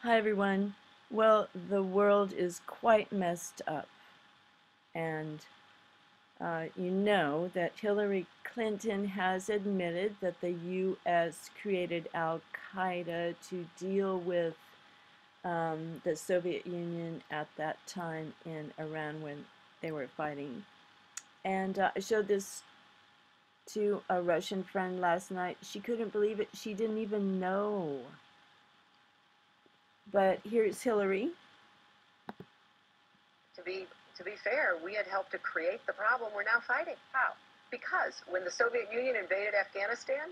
Hi everyone. Well, the world is quite messed up, and you know that Hillary Clinton has admitted that the U.S. created Al-Qaeda to deal with the Soviet Union at that time in Iran when they were fighting. And I showed this to a Russian friend last night. She couldn't believe it. She didn't even know. But here's Hillary. To be fair, we had helped to create the problem we're now fighting. How? Because when the Soviet Union invaded Afghanistan,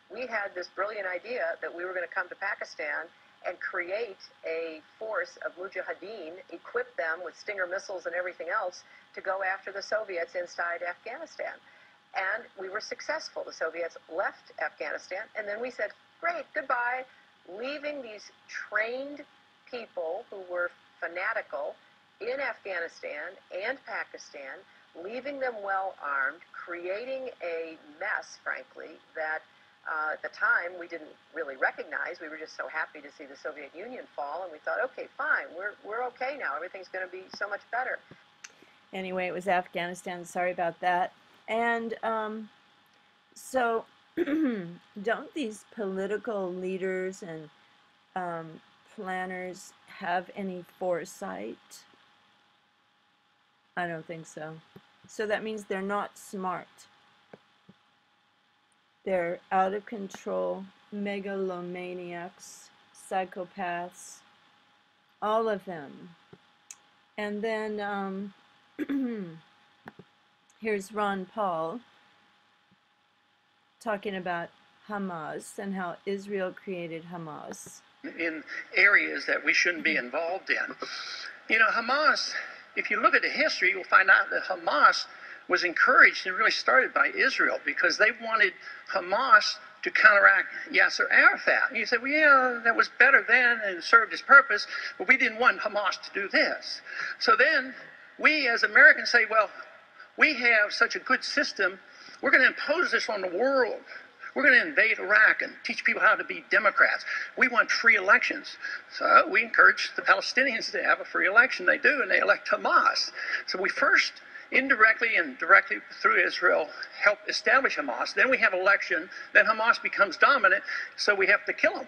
we had this brilliant idea that we were going to come to Pakistan and create a force of mujahideen, equip them with Stinger missiles and everything else to go after the Soviets inside Afghanistan. And we were successful. The Soviets left Afghanistan, and then we said, great, goodbye, leaving these trained people who were fanatical in Afghanistan and Pakistan, leaving them well armed, creating a mess, frankly, that at the time we didn't really recognize. We were just so happy to see the Soviet Union fall, and we thought, okay, fine, we're okay now. Everything's going to be so much better. Anyway, it was Afghanistan. Sorry about that. And so, don't these political leaders and planners have any foresight? I don't think so. So that means they're not smart. They're out of control, megalomaniacs, psychopaths, all of them. And then here's Ron Paul talking about Hamas and how Israel created Hamas. In areas that we shouldn't be involved in. You know, Hamas, if you look at the history, you'll find out that Hamas was encouraged and really started by Israel because they wanted Hamas to counteract Yasser Arafat. And you say, well, yeah, that was better then and served its purpose, but we didn't want Hamas to do this. So then we as Americans say, well, we have such a good system, we're going to impose this on the world. We're going to invade Iraq and teach people how to be Democrats. We want free elections. So we encourage the Palestinians to have a free election. They do, and they elect Hamas. So we first, indirectly and directly through Israel, help establish Hamas. Then we have election. Then Hamas becomes dominant, so we have to kill them.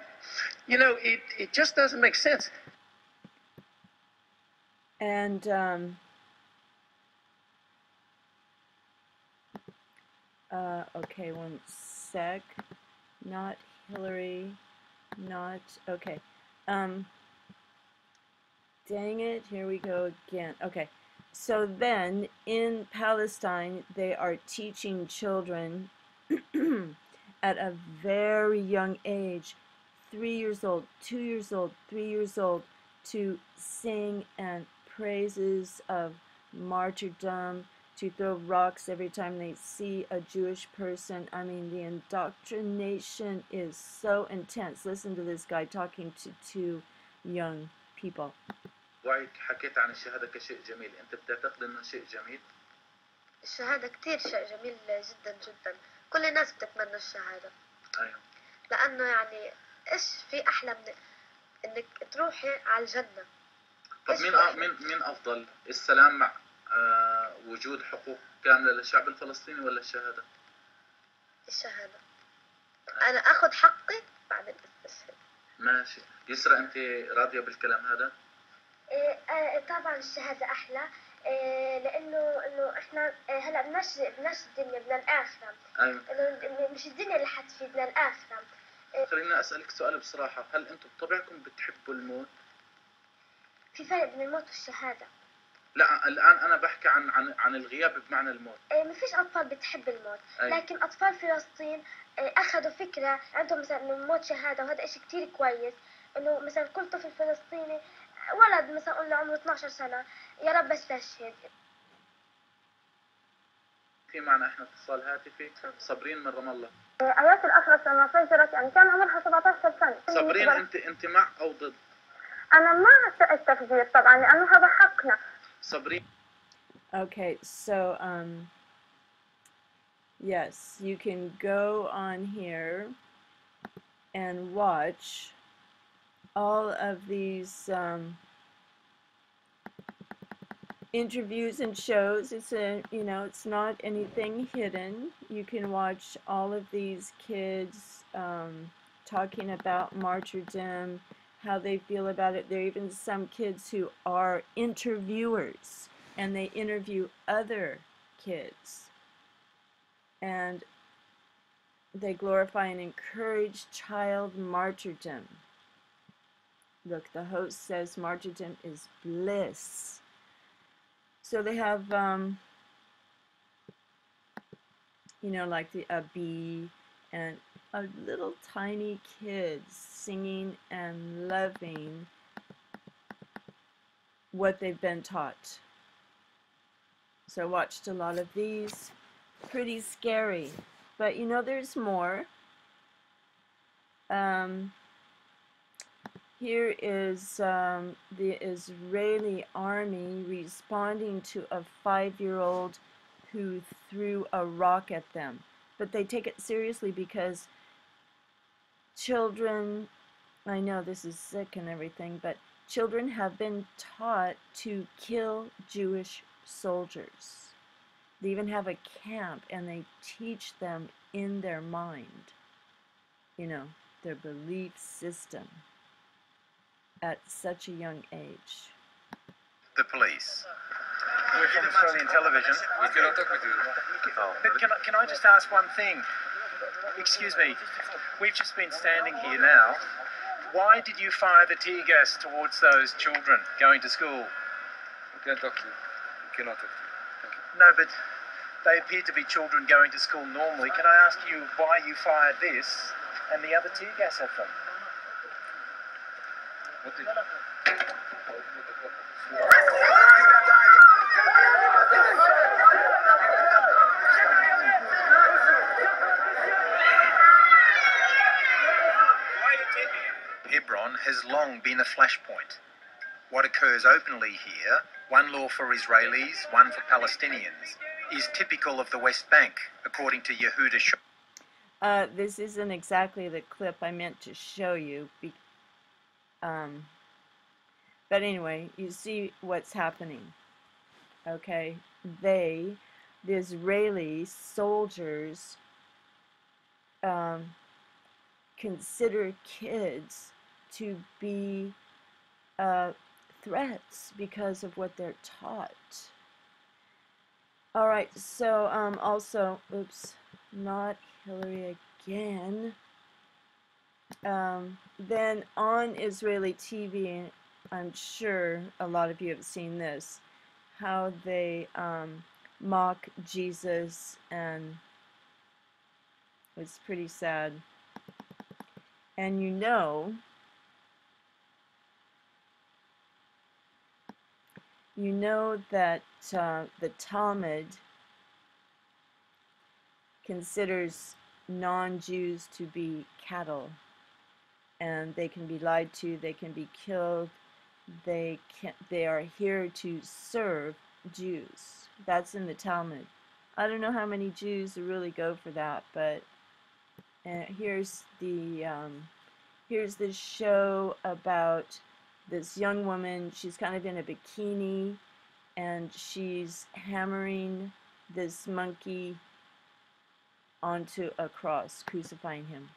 You know, it just doesn't make sense. And okay, one sec. Not Hillary. Not okay. Dang it, here we go again. Okay. So then in Palestine they are teaching children at a very young age, 3 years old, 2 years old, 3 years old, to sing and praises of martyrdom, to throw rocks every time they see a Jewish person. I mean, the indoctrination is so intense. Listen to this guy talking to 2 young people. وايد حكيت عن الشهادة كشيء جميل، أنت بتعتقد إنه شيء جميل؟ الشهادة كتير شيء جميل جدا جدا، كل الناس بتتمنى الشهادة. أيوه. لأنه يعني إيش في أحلى من إنك تروحي على الجنة؟ طب مين أفضل؟ السلام مع وجود حقوق كاملة للشعب الفلسطيني ولا الشهادة؟ الشهادة. أنا أخذ حقي بعدين أستشهد. ماشي. يسرا أنت راضية بالكلام هذا؟ طبعا الشهادة أحلى، لأنه إحنا هلا بدناش الدنيا، بدنا الآخرة. أيوة. إنه مش الدنيا اللي حتفيدنا، الآخرة. خليني أسألك سؤال بصراحة، هل أنتم بطبعكم بتحبوا الموت؟ في فرق بين الموت والشهادة. لا الآن أنا بحكي عن الغياب بمعنى الموت. ما فيش أطفال بتحب الموت. أيوة. لكن أطفال فلسطين أخذوا فكرة عندهم مثلا إنه الموت شهادة، وهذا إشي كتير كويس. إنه مثلا كل طفل فلسطيني ولد مثلا قلنا عمره 12 سنة يا رب استشهد. في معنا احنا اتصال هاتفي. صابرين من رام الله. آيات الأخرس لما فجرت يعني كان عمرها 17 سنة. صابرين انت مع او ضد؟ أنا مع التفجير طبعا لأنه هذا حقنا. صابرين. Okay, so yes, you can go on here and watch all of these interviews and shows. It's it's not anything hidden. You can watch all of these kids talking about martyrdom, how they feel about it. There are even some kids who are interviewers, and they interview other kids, and they glorify and encourage child martyrdom. Look, the host says martyrdom is bliss. So they have, like a bee and a little tiny kid singing and loving what they've been taught. So I watched a lot of these. Pretty scary. But there's more. Here is the Israeli army responding to a 5-year-old who threw a rock at them. But they take it seriously because children, I know this is sick and everything, but children have been taught to kill Jewish soldiers. They even have a camp and they teach them in their mind, their belief system at such a young age. The police. We're from Australian television. We cannot talk with you. But can I just ask one thing? Excuse me, we've just been standing here now. Why did you fire the tear gas towards those children going to school? We can't talk to you. We cannot talk to you. Thank you. No, but they appear to be children going to school normally. Can I ask you why you fired this and the other tear gas at them? What did Hebron has long been a flashpoint. What occurs openly here, one law for Israelis, one for Palestinians, is typical of the West Bank, according to Yehuda Shor. This isn't exactly the clip I meant to show you. But anyway, you see what's happening. Okay, the Israeli soldiers, consider kids to be threats because of what they're taught. All right, so also, oops, not Hillary again. Then on Israeli TV, I'm sure a lot of you have seen this, how they mock Jesus, and it's pretty sad. And you know that the Talmud considers non-Jews to be cattle, and they can be lied to, they can be killed, they are here to serve Jews. That's in the Talmud. I don't know how many Jews really go for that, but here's this show about this young woman. She's kind of in a bikini, and she's hammering this monkey onto a cross, crucifying him.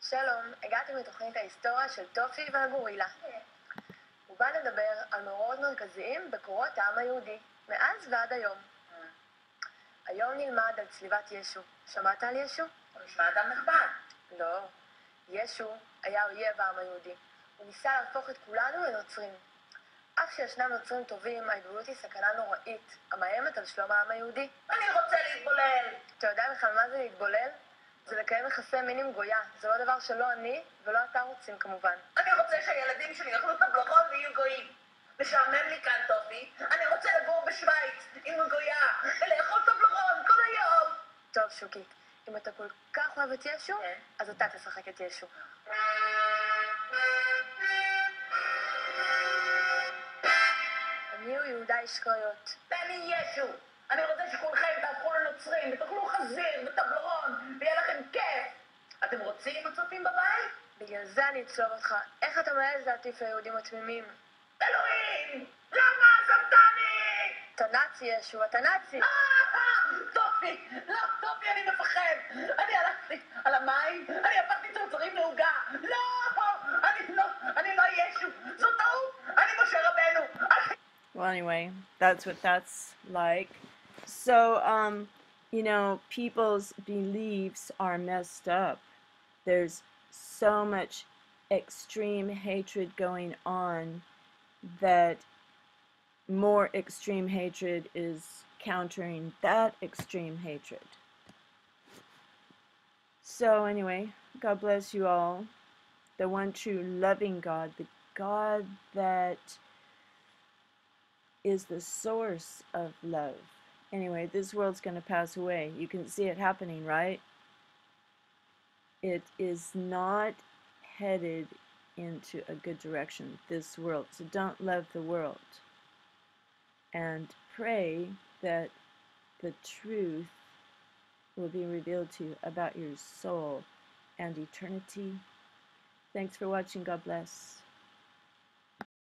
שלום, הגעתי מתוכנית ההיסטוריה של טופי והגורילה. הוא בא לדבר על מאורעות מרכזיים בקורות העם היהודי, מאז ועד היום. היום נלמד על צליבת ישו. שמעת על ישו? הוא נשמע אדם נכבד. לא. ישו היה אויב העם היהודי. הוא ניסה להפוך את כולנו לנוצרים. אף שישנם נוצרים טובים, ההתבוללות היא סכנה נוראית, המאיימת על שלום העם היהודי. אני רוצה להתבולל! אתה יודע בכלל מה זה להתבולל? זה לקיים יחסי מין עם גויה. זה לא דבר שלא אני ולא אתה רוצים כמובן. אני רוצה שהילדים שלי יאכלו את הבלחות ויהיו גויים. משעמם לי כאן, טופי. אני רוצה לגור בשוויץ עם גויה ולאכול את הבלחות כל היום. טוב, שוקית, אם אתה כל כך אוהב את ישו, אז אתה תשחק את ישו. יהודה איש קריות. תן לי ישו. אני רוצה שכולכם תהפכו לנוצרים ותאכלו חזיר וטבלרון ויהיה לכם כיף. אתם רוצים הצופים בבית? בגלל זה אני אצלוב אותך. איך אתה מעז להטיף ליהודים התמימים? אלוהים! למה סבתני? אתה נאצי ישו, אתה נאצי. טופי! לא, טופי, אני מפחד. אני הלכתי על המים, אני הפכתי צרצרים לעוגה. לא! אני לא ישו. זו טעות! אני משה רבנו. Well, anyway, that's what that's like. So, you know, people's beliefs are messed up. There's so much extreme hatred going on that more extreme hatred is countering that extreme hatred. So anyway, God bless you all. The one true loving God, the God that is the source of love. Anyway, this world's going to pass away. You can see it happening, right? It is not headed into a good direction, this world. So don't love the world. And pray that the truth will be revealed to you about your soul and eternity. Thanks for watching. God bless.